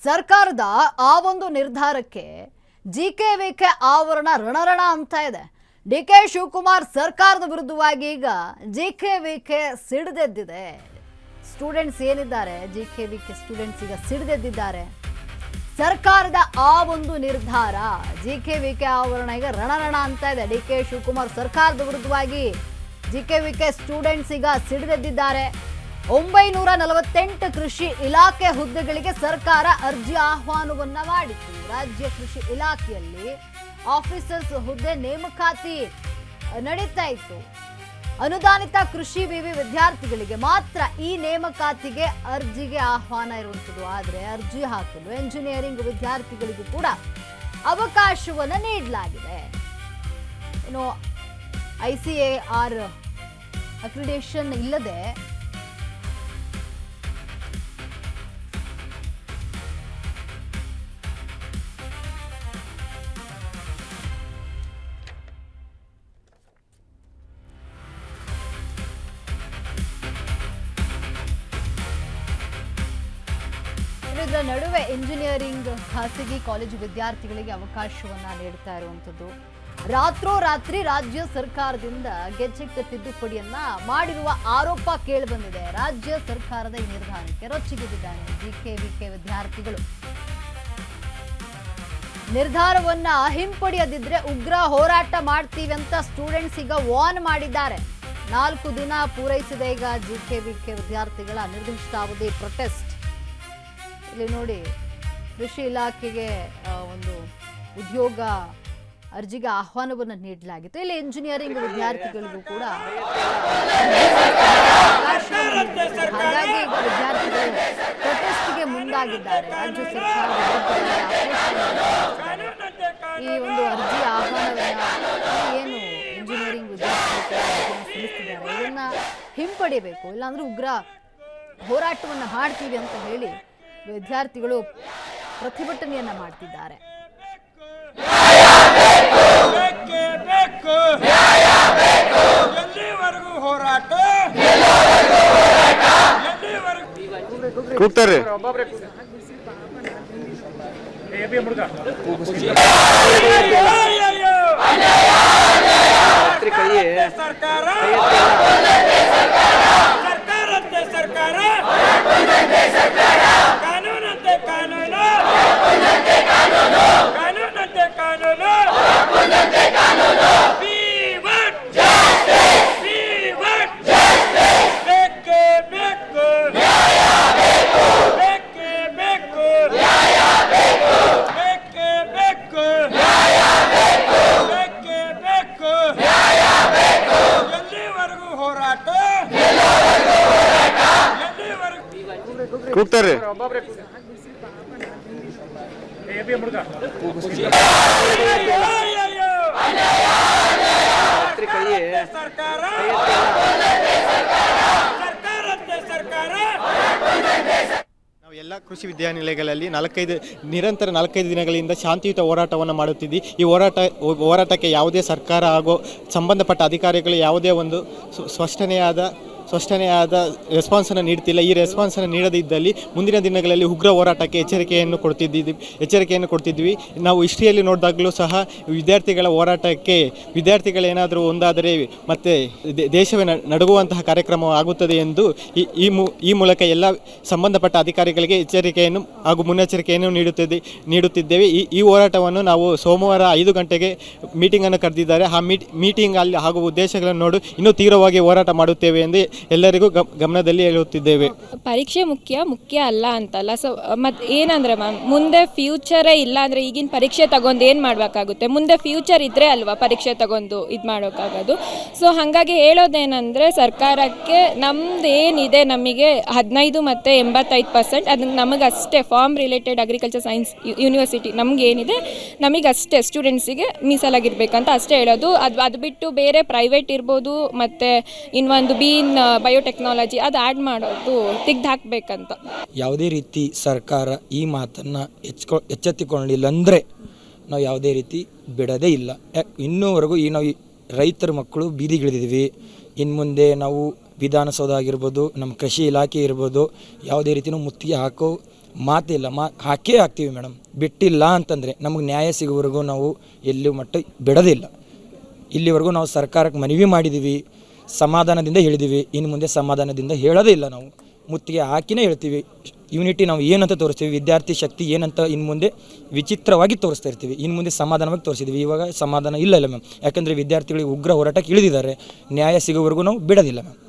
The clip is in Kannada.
ಸರ್ಕಾರದ ಆ ಒಂದು ನಿರ್ಧಾರಕ್ಕೆ ಜಿಕೆವಿಕೆ ಆವರಣ ರಣರಣ ಅಂತ ಇದೆ. ಡಿಕೆ ಶಿವಕುಮಾರ್ ಸರ್ಕಾರದ ವಿರುದ್ಧವಾಗಿ ಈಗ ಜಿಕೆವಿಕೆ ಸಿಡಿದೆದ್ದಿದೆ. ಸ್ಟೂಡೆಂಟ್ಸ್ ಏನಿದ್ದಾರೆ, ಜಿಕೆವಿಕೆ ಸ್ಟೂಡೆಂಟ್ಸ್ ಈಗ ಸಿಡಿದೆದ್ದಿದ್ದಾರೆ. ಸರ್ಕಾರದ ಆ ಒಂದು ನಿರ್ಧಾರ ಜಿಕೆವಿಕೆ ಆವರಣ ಈಗ ರಣರಣ ಅಂತ ಇದೆ. ಡಿಕೆ ಶಿವಕುಮಾರ್ ಸರ್ಕಾರದ ವಿರುದ್ಧವಾಗಿ ಜಿಕೆವಿಕೆ ಸ್ಟೂಡೆಂಟ್ಸ್ ಈಗ ಸಿಡಿದೆದ್ದಿದ್ದಾರೆ. 948 ಕೃಷಿ ಇಲಾಖೆ ಹುದ್ದೆಗಳಿಗೆ ಸರ್ಕಾರ ಅರ್ಜಿ ಆಹ್ವಾನವನ್ನ ಮಾಡಿತು. ರಾಜ್ಯ ಕೃಷಿ ಇಲಾಖೆಯಲ್ಲಿ ಆಫೀಸರ್ಸ್ ಹುದ್ದೆ ನೇಮಕಾತಿ ನಡೀತಾ ಇತ್ತು. ಅನುದಾನಿತ ಕೃಷಿ ವಿವಿ ವಿದ್ಯಾರ್ಥಿಗಳಿಗೆ ಮಾತ್ರ ಈ ನೇಮಕಾತಿಗೆ ಅರ್ಜಿಗೆ ಆಹ್ವಾನ ಇರುವಂಥದ್ದು. ಆದರೆ ಅರ್ಜಿ ಹಾಕಲು ಎಂಜಿನಿಯರಿಂಗ್ ವಿದ್ಯಾರ್ಥಿಗಳಿಗೂ ಕೂಡ ಅವಕಾಶವನ್ನು ನೀಡಲಾಗಿದೆ. ಇನ್ನು ICAR ಅಕ್ರಿಡೇಷನ್ ಇಲ್ಲದೆ ಇದರ ನಡುವೆ ಇಂಜಿನಿಯರಿಂಗ್ ಖಾಸಗಿ ಕಾಲೇಜು ವಿದ್ಯಾರ್ಥಿಗಳಿಗೆ ಅವಕಾಶವನ್ನ ನೀಡ್ತಾ ಇರುವಂಥದ್ದು. ರಾತ್ರೋರಾತ್ರಿ ರಾಜ್ಯ ಸರ್ಕಾರದಿಂದ ಗೆಜೆಟ್ ತಿದ್ದುಪಡಿಯನ್ನ ಮಾಡಿರುವ ಆರೋಪ ಕೇಳಿಬಂದಿದೆ. ರಾಜ್ಯ ಸರ್ಕಾರದ ಈ ನಿರ್ಧಾರಕ್ಕೆ ರೊಚ್ಚಿಗೆದ್ದಿದ್ದಾರೆ ಜಿಕೆವಿಕೆ ವಿದ್ಯಾರ್ಥಿಗಳು. ನಿರ್ಧಾರವನ್ನ ಹಿಂಪಡೆಯದಿದ್ರೆ ಉಗ್ರ ಹೋರಾಟ ಮಾಡ್ತೀವಿ ಅಂತ ಸ್ಟೂಡೆಂಟ್ಸ್ ಈಗ ವಾರ್ನ್ ಮಾಡಿದ್ದಾರೆ. 4 ದಿನ ಪೂರೈಸಿದೆ ಈಗ ಜಿಕೆವಿಕೆ ವಿದ್ಯಾರ್ಥಿಗಳ ನಿರ್ದಿಷ್ಟಾವಧಿ ಪ್ರೊಟೆಸ್ಟ್. ಇಲ್ಲಿ ನೋಡಿ, ಕೃಷಿ ಇಲಾಖೆಗೆ ಒಂದು ಉದ್ಯೋಗ ಅರ್ಜಿಗೆ ಆಹ್ವಾನವನ್ನು ನೀಡಲಾಗಿತ್ತು. ಇಲ್ಲಿ ಇಂಜಿನಿಯರಿಂಗ್ ವಿದ್ಯಾರ್ಥಿಗಳಿಗೂ ಕೂಡ ಹಾಗಾಗಿ ಈಗ ವಿದ್ಯಾರ್ಥಿಗಳು ಪ್ರೊಟೆಸ್ಟ್ಗೆ ಮುಂದಾಗಿದ್ದಾರೆ. ರಾಜ್ಯ ಸರ್ಕಾರದ ಈ ಒಂದು ಅರ್ಜಿ ಆಹ್ವಾನವನ್ನ ಏನು ಇಂಜಿನಿಯರಿಂಗ್ ವಿದ್ಯಾರ್ಥಿಗಳು ಸಲ್ಲಿಸ್ತಿದ್ದಾರೆ ಇದನ್ನ ಹಿಂಪಡಿಬೇಕು, ಇಲ್ಲಾಂದ್ರೆ ಉಗ್ರ ಹೋರಾಟವನ್ನ ಮಾಡ್ತೀವಿ ಅಂತ ಹೇಳಿ ವಿದ್ಯಾರ್ಥಿಗಳು ಪ್ರತಿಭಟನೆಯನ್ನ ಮಾಡ್ತಿದ್ದಾರೆ. ಕೂಗ್ತಾರೆ ಕೂಗ್ತಾರೆ ನಾವು ಎಲ್ಲ ಕೃಷಿ ವಿದ್ಯಾನಿಲಯಗಳಲ್ಲಿ ನಿರಂತರ 45 ದಿನಗಳಿಂದ ಶಾಂತಿಯುತ ಹೋರಾಟವನ್ನು ಮಾಡುತ್ತಿದ್ವಿ. ಈ ಹೋರಾಟಕ್ಕೆ ಯಾವುದೇ ಸರ್ಕಾರ ಹಾಗೂ ಸಂಬಂಧಪಟ್ಟ ಅಧಿಕಾರಿಗಳು ಯಾವುದೇ ಒಂದು ಸ್ಪಷ್ಟನೆಯಾದ ರೆಸ್ಪಾನ್ಸನ್ನು ನೀಡ್ತಿಲ್ಲ. ಈ ರೆಸ್ಪಾನ್ಸನ್ನು ನೀಡದಿದ್ದಲ್ಲಿ ಮುಂದಿನ ದಿನಗಳಲ್ಲಿ ಉಗ್ರ ಹೋರಾಟಕ್ಕೆ ಎಚ್ಚರಿಕೆಯನ್ನು ಕೊಡ್ತಿದ್ವಿ. ನಾವು ಹಿಸ್ಟ್ರಿಯಲ್ಲಿ ನೋಡಿದಾಗಲೂ ಸಹ ವಿದ್ಯಾರ್ಥಿಗಳ ಹೋರಾಟಕ್ಕೆ ವಿದ್ಯಾರ್ಥಿಗಳೇನಾದರೂ ಒಂದಾದರೆ ಮತ್ತೆ ದೇಶವೇ ನಡುಗುವಂತಹ ಕಾರ್ಯಕ್ರಮ ಆಗುತ್ತದೆ ಎಂದು ಈ ಮೂಲಕ ಎಲ್ಲ ಸಂಬಂಧಪಟ್ಟ ಅಧಿಕಾರಿಗಳಿಗೆ ಎಚ್ಚರಿಕೆಯನ್ನು ಹಾಗೂ ಮುನ್ನೆಚ್ಚರಿಕೆಯನ್ನು ನೀಡುತ್ತಿದ್ದೇವೆ. ಈ ಹೋರಾಟವನ್ನು ನಾವು ಸೋಮವಾರ 5 ಗಂಟೆಗೆ ಮೀಟಿಂಗನ್ನು ಕರೆದಿದ್ದಾರೆ. ಆ ಮೀಟಿಂಗ್ ಅಲ್ಲಿ ಹಾಗೂ ಉದ್ದೇಶಗಳನ್ನು ನೋಡಿ ಇನ್ನೂ ತೀವ್ರವಾಗಿ ಹೋರಾಟ ಮಾಡುತ್ತೇವೆ ಎಂದು ಎಲ್ಲರಿಗೂ ಗಮನದಲ್ಲಿ ಹೇಳುತ್ತಿದ್ದೇವೆ. ಪರೀಕ್ಷೆ ಮುಖ್ಯ ಅಲ್ಲ ಅಂತಲ್ಲ. ಸೊ ಮತ್ತು ಏನಂದರೆ ಮ್ಯಾಮ್, ಮುಂದೆ ಫ್ಯೂಚರೇ ಇಲ್ಲ ಅಂದರೆ ಈಗಿನ ಪರೀಕ್ಷೆ ತಗೊಂಡು ಏನು ಮಾಡಬೇಕಾಗುತ್ತೆ? ಮುಂದೆ ಫ್ಯೂಚರ್ ಇದ್ದರೆ ಅಲ್ವಾ ಪರೀಕ್ಷೆ ತಗೊಂಡು ಇದು ಮಾಡೋಕ್ಕಾಗೋದು. ಸೊ ಹಾಗಾಗಿ ಹೇಳೋದೇನೆಂದರೆ ಸರ್ಕಾರಕ್ಕೆ ನಮ್ದು ಏನಿದೆ, ನಮಗೆ 15 ಮತ್ತು 85% ಅದಕ್ಕೆ ನಮಗಷ್ಟೇ farm related agriculture science university ನಮಗೇನಿದೆ ನಮಗಷ್ಟೇ ಸ್ಟೂಡೆಂಟ್ಸಿಗೆ ಮೀಸಲಾಗಿರ್ಬೇಕಂತ ಅಷ್ಟೇ ಹೇಳೋದು. ಅದು ಬಿಟ್ಟು ಬೇರೆ ಪ್ರೈವೇಟ್ ಇರ್ಬೋದು ಮತ್ತು ಇನ್ನೊಂದು ಬಯೋಟೆಕ್ನಾಲಜಿ ಅದು ಆ್ಯಡ್ ಮಾಡೋದು ತೆಗ್ದು ಹಾಕಬೇಕಂತ. ಯಾವುದೇ ರೀತಿ ಸರ್ಕಾರ ಈ ಮಾತನ್ನು ಎಚ್ಚೆತ್ತುಕೊಳ್ಳಲಿಲ್ಲ ಅಂದರೆ ನಾವು ಯಾವುದೇ ರೀತಿ ಬಿಡೋದೇ ಇಲ್ಲ. ಇನ್ನೂವರೆಗೂ ನಾವು ರೈತರ ಮಕ್ಕಳು ಬೀದಿಗಿಳಿದಿದ್ವಿ. ಇನ್ನು ಮುಂದೆ ನಾವು ವಿಧಾನಸೌಧ ಆಗಿರ್ಬೋದು, ನಮ್ಮ ಕೃಷಿ ಇಲಾಖೆ ಇರ್ಬೋದು, ಯಾವುದೇ ರೀತಿಯೂ ಮುತ್ತಿಗೆ ಹಾಕೋ ಮಾತಿಲ್ಲ ಹಾಕೇ ಹಾಕ್ತೀವಿ ಮೇಡಮ್. ಬಿಟ್ಟಿಲ್ಲ ಅಂತಂದರೆ ನಮಗೆ ನ್ಯಾಯ ಸಿಗೋವರೆಗೂ ನಾವು ಎಲ್ಲಿ ಮಟ್ಟ ಬಿಡೋದಿಲ್ಲ. ಇಲ್ಲಿವರೆಗೂ ನಾವು ಸರ್ಕಾರಕ್ಕೆ ಮನವಿ ಮಾಡಿದ್ದೀವಿ, ಸಮಾಧಾನದಿಂದ ಹೇಳಿದ್ದೀವಿ. ಇನ್ನು ಮುಂದೆ ಸಮಾಧಾನದಿಂದ ಹೇಳೋದೇ ಇಲ್ಲ. ನಾವು ಮುತ್ತಿಗೆ ಹಾಕಿನೇ ಹೇಳ್ತೀವಿ. ಯೂನಿಟಿ ನಾವು ಏನಂತ ತೋರಿಸ್ತೀವಿ, ವಿದ್ಯಾರ್ಥಿ ಶಕ್ತಿ ಏನಂತ ಇನ್ನು ಮುಂದೆ ವಿಚಿತ್ರವಾಗಿ ತೋರಿಸ್ತಾ ಇರ್ತೀವಿ. ಇನ್ನು ಮುಂದೆ ಸಮಾಧಾನವಾಗಿ ತೋರಿಸಿದ್ವಿ, ಇವಾಗ ಸಮಾಧಾನ ಇಲ್ಲ ಮ್ಯಾಮ್. ಯಾಕಂದರೆ ವಿದ್ಯಾರ್ಥಿಗಳಿಗೆ ಉಗ್ರ ಹೋರಾಟಕ್ಕೆ ಇಳಿದಿದ್ದಾರೆ. ನ್ಯಾಯ ಸಿಗೋವರೆಗೂ ನಾವು ಬಿಡೋದಿಲ್ಲ ಮ್ಯಾಮ್.